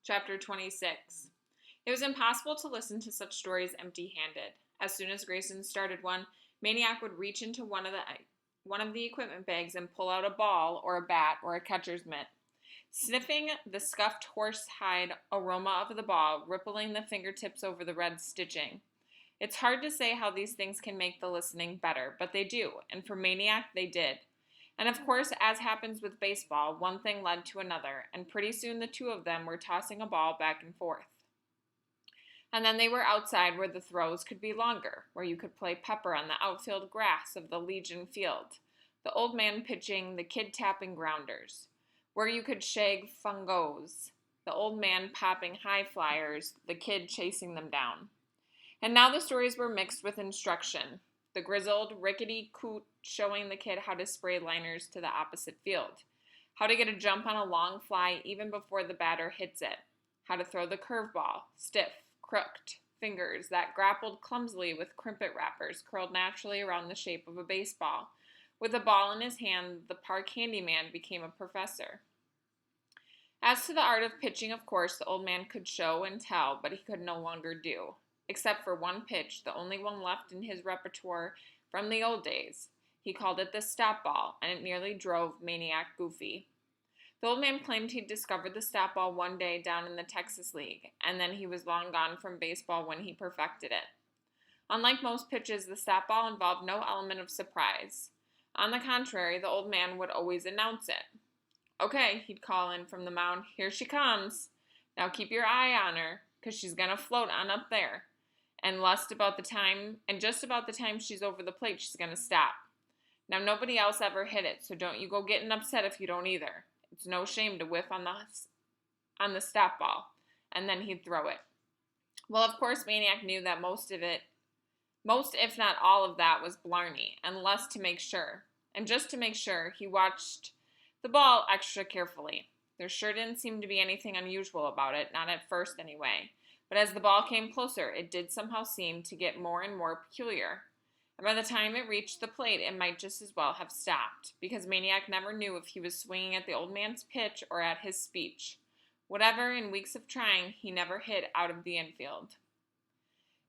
Chapter 26. It was impossible to listen to such stories empty-handed. As soon as Grayson started one, Maniac would reach into one of the equipment bags and pull out a ball or a bat or a catcher's mitt. Sniffing the scuffed horsehide aroma of the ball, rippling the fingertips over the red stitching. It's hard to say how these things can make the listening better, but they do, and for Maniac, they did. And of course, as happens with baseball, one thing led to another, and pretty soon the two of them were tossing a ball back and forth. And then they were outside where the throws could be longer, where you could play pepper on the outfield grass of the Legion field, the old man pitching, the kid tapping grounders, where you could shag fungos, the old man popping high flyers, the kid chasing them down. And now the stories were mixed with instruction, the grizzled, rickety coot showing the kid how to spray liners to the opposite field, how to get a jump on a long fly even before the batter hits it, how to throw the curveball, stiff, crooked fingers that grappled clumsily with crimpet wrappers curled naturally around the shape of a baseball. With a ball in his hand, the park handyman became a professor. As to the art of pitching, of course, the old man could show and tell, but he could no longer do, except for one pitch, the only one left in his repertoire from the old days. He called it the stop ball, and it nearly drove Maniac goofy. The old man claimed he'd discovered the stop ball one day down in the Texas League, and then he was long gone from baseball when he perfected it. Unlike most pitches, the stop ball involved no element of surprise. On the contrary, the old man would always announce it. "Okay," he'd call in from the mound, "here she comes. Now keep your eye on her, 'cause she's gonna float on up there. And just about the time she's over the plate, she's gonna stop. Now nobody else ever hit it, so don't you go getting upset if you don't either. It's no shame to whiff on the stop ball." And then he'd throw it. Well, of course, Maniac knew that most if not all of that was blarney, and just to make sure, he watched the ball extra carefully. There sure didn't seem to be anything unusual about it, not at first anyway. But as the ball came closer, it did somehow seem to get more and more peculiar. And by the time it reached the plate, it might just as well have stopped, because Maniac never knew if he was swinging at the old man's pitch or at his speech. Whatever, in weeks of trying, he never hit out of the infield.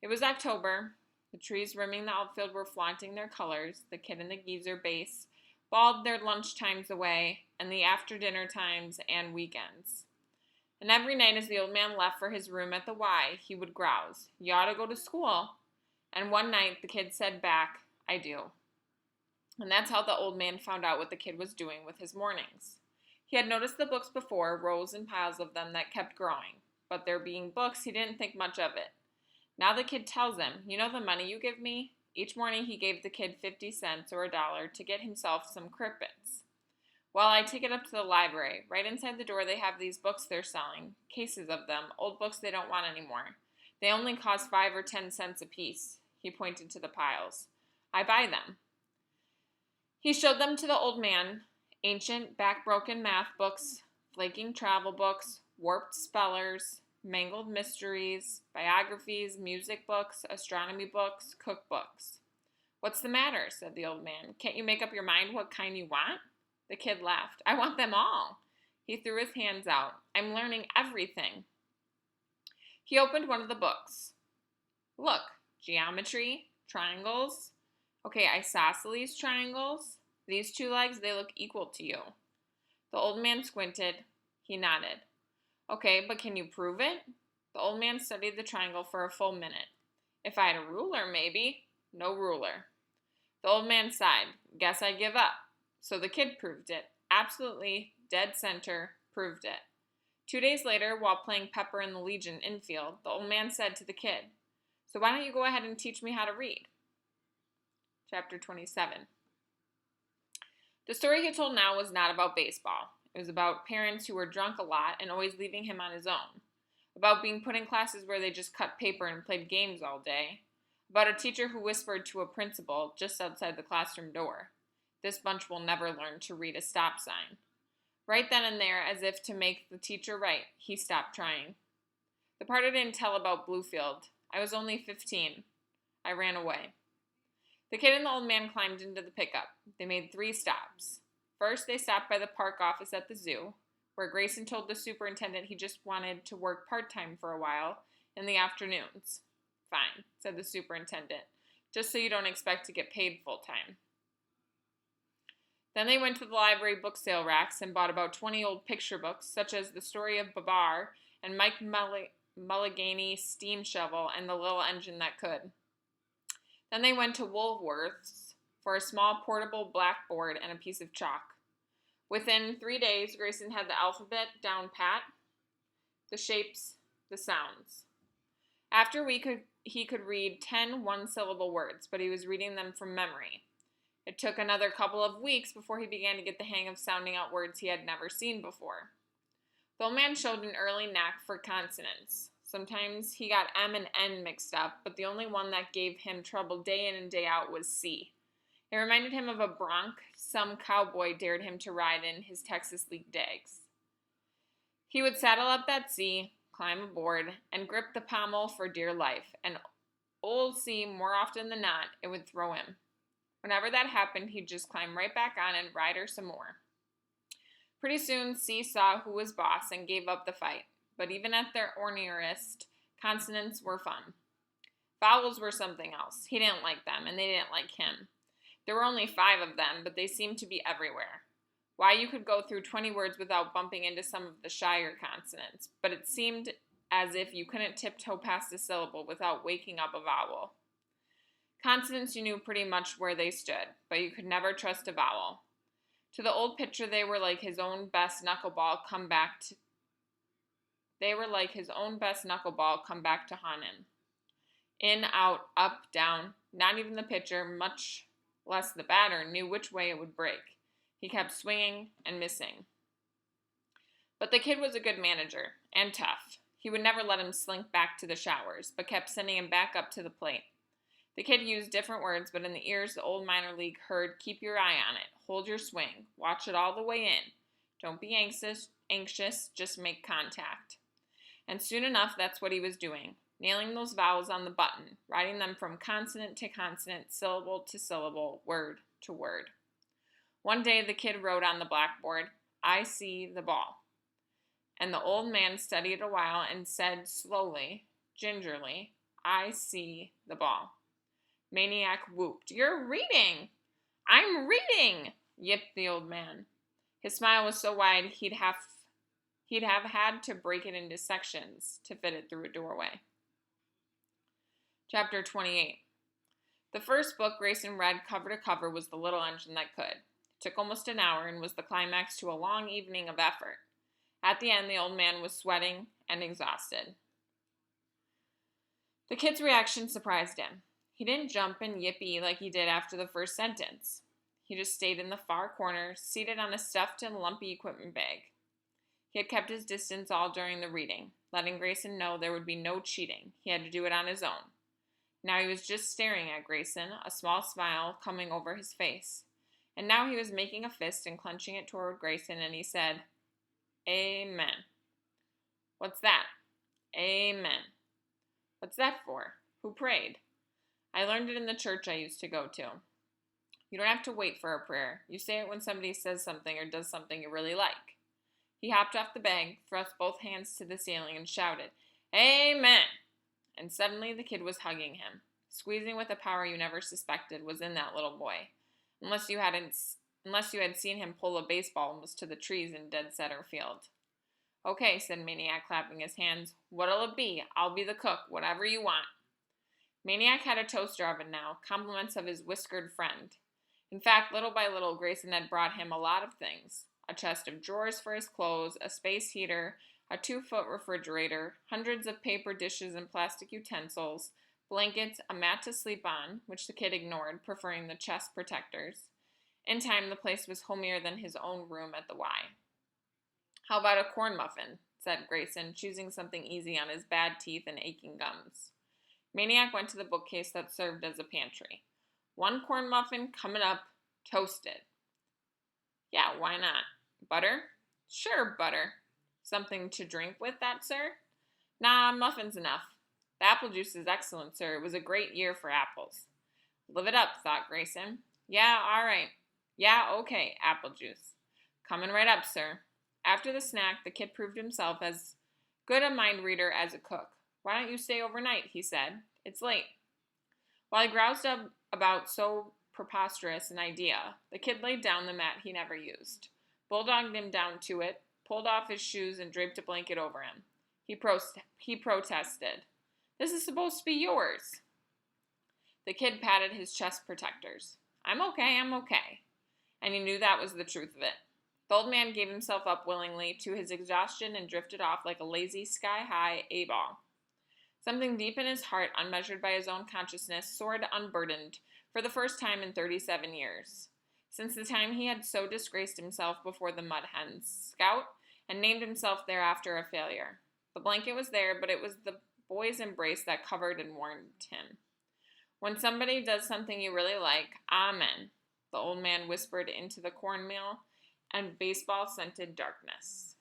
It was October. The trees rimming the outfield were flaunting their colors. The kid and the geezer base bawled their lunch times away, and the after-dinner times and weekends. And every night as the old man left for his room at the Y, he would grouse, "You ought to go to school." And one night the kid said back, "I do." And that's how the old man found out what the kid was doing with his mornings. He had noticed the books before, rows and piles of them that kept growing. But there being books, he didn't think much of it. Now the kid tells him, "You know the money you give me?" Each morning he gave the kid 50 cents or $1 to get himself some crickets. "Well, I take it up to the library. Right inside the door they have these books they're selling, cases of them, old books they don't want anymore. They only cost 5 or 10 cents apiece." He pointed to the piles. "I buy them." He showed them to the old man, ancient, back-broken math books, flaking travel books, warped spellers, mangled mysteries, biographies, music books, astronomy books, cookbooks. "What's the matter?" said the old man. "Can't you make up your mind what kind you want?" The kid laughed. "I want them all." He threw his hands out. "I'm learning everything." He opened one of the books. "Look, geometry, triangles. Okay, isosceles triangles. These two legs, they look equal to you." The old man squinted. He nodded. "Okay, but can you prove it?" The old man studied the triangle for a full minute. "If I had a ruler, maybe." No ruler. The old man sighed. "Guess I give up." So the kid proved it. Absolutely, dead center, proved it. 2 days later, while playing pepper in the Legion infield, the old man said to the kid, "So why don't you go ahead and teach me how to read?" Chapter 27. The story he told now was not about baseball. It was about parents who were drunk a lot and always leaving him on his own. About being put in classes where they just cut paper and played games all day. About a teacher who whispered to a principal just outside the classroom door, "This bunch will never learn to read a stop sign." Right then and there, as if to make the teacher right, he stopped trying. The part I didn't tell about Bluefield. I was only 15. I ran away. The kid and the old man climbed into the pickup. They made 3 stops. First, they stopped by the park office at the zoo, where Grayson told the superintendent he just wanted to work part-time for a while in the afternoons. Fine, said the superintendent, just so you don't expect to get paid full-time. Then they went to the library book sale racks and bought about 20 old picture books, such as The Story of Babar and Mike Mulliganey's Steam Shovel and The Little Engine That Could. Then they went to Woolworth's for a small portable blackboard and a piece of chalk. Within 3 days, Grayson had the alphabet down pat, the shapes, the sounds. After a week, he could read 10 one-syllable words, but he was reading them from memory. It took another couple of weeks before he began to get the hang of sounding out words he had never seen before. The old man showed an early knack for consonants. Sometimes he got M and N mixed up, but the only one that gave him trouble day in and day out was C. It reminded him of a bronc some cowboy dared him to ride in his Texas League days. He would saddle up that C, climb aboard, and grip the pommel for dear life, and old C, more often than not, it would throw him. Whenever that happened, he'd just climb right back on and ride her some more. Pretty soon, C saw who was boss and gave up the fight. But even at their orneryest, consonants were fun. Vowels were something else. He didn't like them, and they didn't like him. There were only 5 of them, but they seemed to be everywhere. Why, you could go through 20 words without bumping into some of the shyer consonants, but it seemed as if you couldn't tiptoe past a syllable without waking up a vowel. Consonants, you knew pretty much where they stood, but you could never trust a vowel. To the old pitcher, they were like his own best knuckleball come back to haunt him. In, out, up, down. Not even the pitcher, much less the batter, knew which way it would break. He kept swinging and missing. But the kid was a good manager, and tough. He would never let him slink back to the showers, but kept sending him back up to the plate. The kid used different words, but in the ears the old minor league heard, keep your eye on it, hold your swing, watch it all the way in. Don't be anxious, just make contact. And soon enough, that's what he was doing, nailing those vowels on the button, writing them from consonant to consonant, syllable to syllable, word to word. One day the kid wrote on the blackboard, I see the ball. And the old man studied a while and said slowly, gingerly, I see the ball. Maniac whooped, You're reading! I'm reading! Yipped the old man. His smile was so wide he'd have had to break it into sections to fit it through a doorway. Chapter 28. The first book Grayson read cover to cover was The Little Engine That Could. It took almost an hour and was the climax to a long evening of effort. At the end, the old man was sweating and exhausted. The kid's reaction surprised him. He didn't jump and yippee like he did after the first sentence. He just stayed in the far corner, seated on a stuffed and lumpy equipment bag. He had kept his distance all during the reading, letting Grayson know there would be no cheating. He had to do it on his own. Now he was just staring at Grayson, a small smile coming over his face. And now he was making a fist and clenching it toward Grayson, and he said, Amen. What's that? Amen. What's that for? Who prayed? I learned it in the church I used to go to. You don't have to wait for a prayer. You say it when somebody says something or does something you really like. He hopped off the bag, thrust both hands to the ceiling, and shouted, Amen! And suddenly the kid was hugging him. Squeezing with a power you never suspected was in that little boy. Unless you had seen him pull a baseball almost to the trees in dead center field. Okay, said Maniac, clapping his hands. What'll it be? I'll be the cook, whatever you want. Maniac had a toaster oven now, compliments of his whiskered friend. In fact, little by little, Grayson had brought him a lot of things. A chest of drawers for his clothes, a space heater, a 2-foot refrigerator, hundreds of paper dishes and plastic utensils, blankets, a mat to sleep on, which the kid ignored, preferring the chest protectors. In time, the place was homier than his own room at the Y. How about a corn muffin? Said Grayson, choosing something easy on his bad teeth and aching gums. Maniac went to the bookcase that served as a pantry. 1 corn muffin coming up, toasted. Yeah, why not? Butter? Sure, butter. Something to drink with that, sir? Nah, muffin's enough. The apple juice is excellent, sir. It was a great year for apples. Live it up, thought Grayson. Yeah, all right. Yeah, okay, apple juice. Coming right up, sir. After the snack, the kid proved himself as good a mind reader as a cook. "Why don't you stay overnight?" he said. "It's late." While he groused about so preposterous an idea, the kid laid down the mat he never used, bulldogged him down to it, pulled off his shoes, and draped a blanket over him. He protested. "This is supposed to be yours." The kid patted his chest protectors. I'm okay. And he knew that was the truth of it. The old man gave himself up willingly to his exhaustion and drifted off like a lazy, sky-high A-ball. Something deep in his heart, unmeasured by his own consciousness, soared unburdened for the first time in 37 years. Since the time he had so disgraced himself before the Mud Hens Scout and named himself thereafter a failure. The blanket was there, but it was the boy's embrace that covered and warmed him. When somebody does something you really like, amen, the old man whispered into the cornmeal and baseball-scented darkness.